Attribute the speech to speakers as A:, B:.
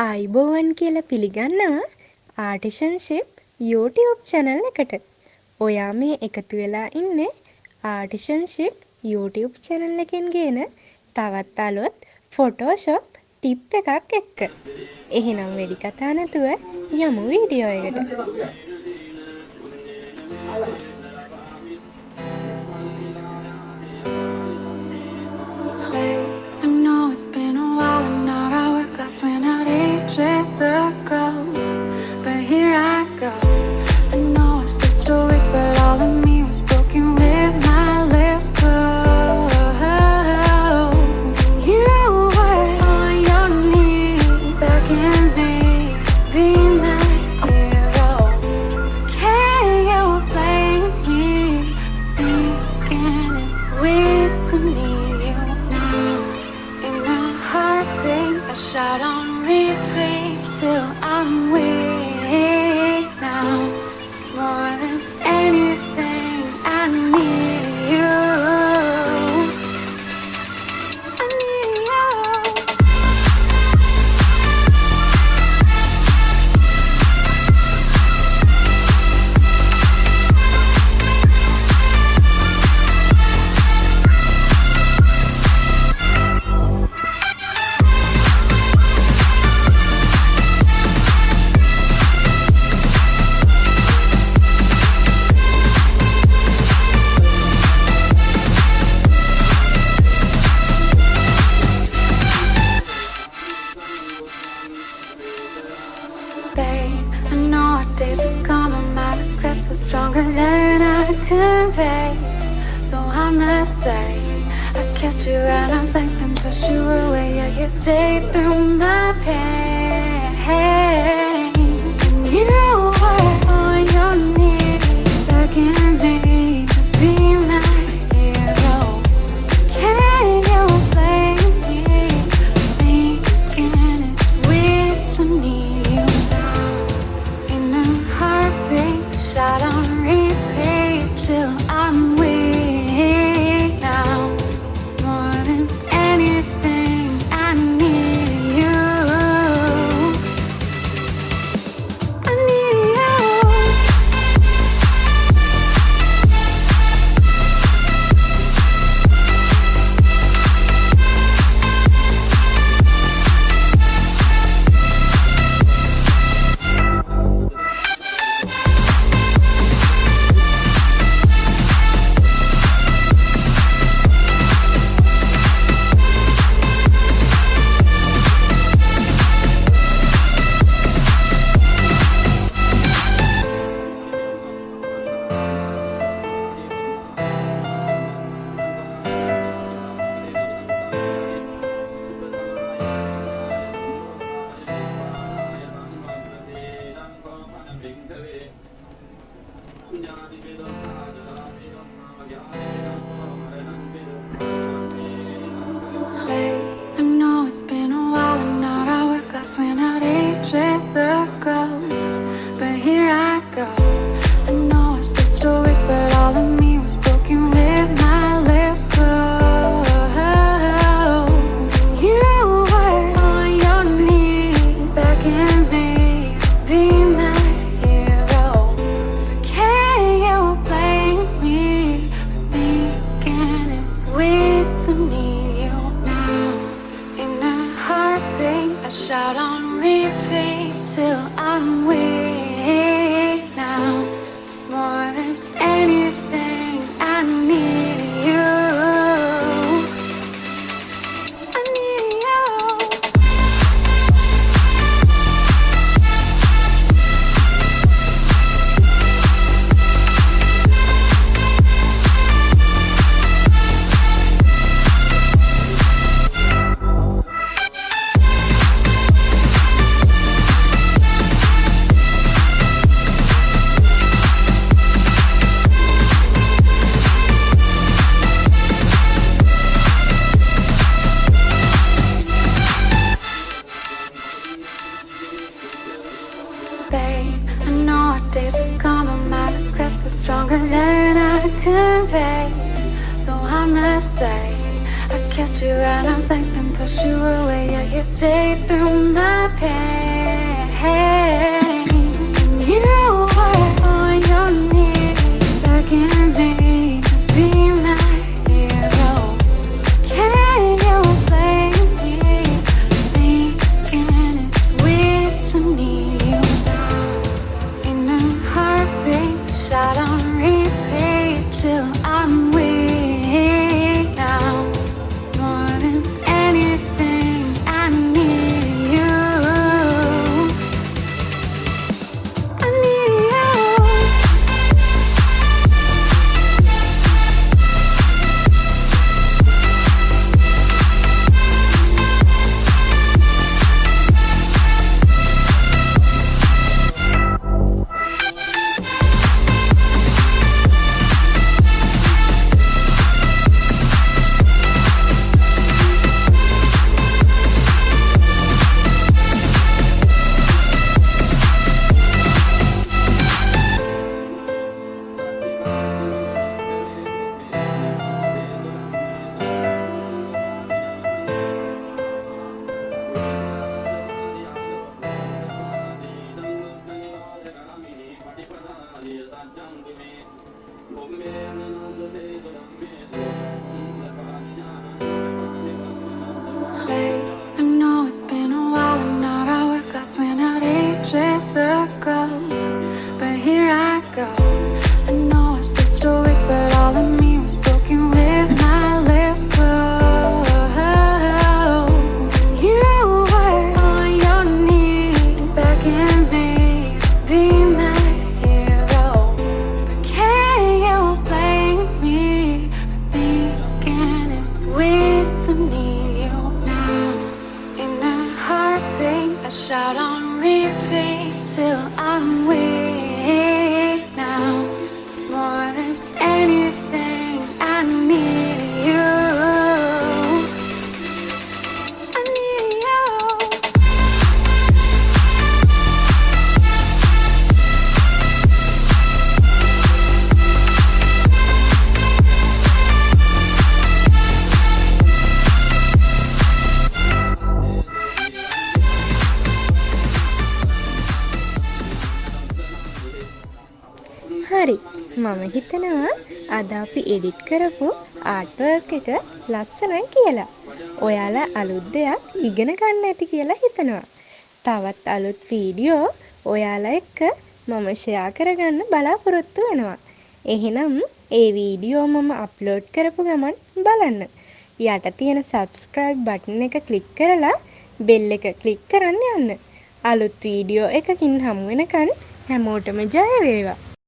A: ආයිබෝවන් කියලා පිළිගන්නවා ආටිෂන්ෂිප් YouTube channel එකට. ඔයා මේ එකතු වෙලා ඉන්නේ ආටිෂන්ෂිප් YouTube channel එකෙන් ගේන තවත් අලුත් Photoshop ටිප් එකක් එක්ක. එහෙනම් වෙඩි කතා නැතුව යමු වීඩියෝ එකට.
B: But here I go. I know I stood stoic, but all of me was broken with my lips closed. You were on your knees, begging me to be my hero. Can you blame me for thinking it's weird to need you now? In a heartbeat, I shout on repeat till I'm weak now. More than anything, I need you. I need you. Babe, I know our days are gone, but my regrets are stronger than I convey. So I must say, I kept you at arm's length and pushed you away, yet you stayed through my pain. And you were on your knees, begging me to be my hero. Can you blame me for thinking it's weird to need you now? In a heartbeat, shot on repeat till I'm weak now. More than anything, I need you. I need you. Hey, I know it's been a while and our hourglass ran out ages ago. But here I go. I know I stood stoic, but all of me was broken with my lips closed. You were on your knees, begging me to be my hero. But can you blame me for thinking it's weird to need you now? In a heartbeat, I shout on repeat till I'm weak now. More than anything, I need you. I need you. Babe, I know our days are gone, but my regrets are stronger than I convey. So I must say, I kept you at arm's length and pushed you away, yet you stayed through my pain. I shout on repeat till I'm weak now. More than anything, I need you. I need you.
A: හරි මම හිතනවා අද අපි edit කරපු art work එක ලස්සනයි කියලා. ඔයාලා අලුත් දෙයක් ඉගෙන ගන්න ඇති කියලා හිතනවා. තවත් අලුත් වීඩියෝ ඔයාලා එක්ක මම ෂෙයා කරගන්න බලාපොරොත්තු වෙනවා. එහෙනම් ඒ වීඩියෝ මම අප්ලෝඩ් කරපු ගමන් බලන්න. යට තියෙන subscribe button එක ක්ලික් කරලා bell එක ක්ලික් කරන්න යන්න. අලුත් වීඩියෝ එකකින් හමු වෙනකන් හැමෝටම ජය වේවා.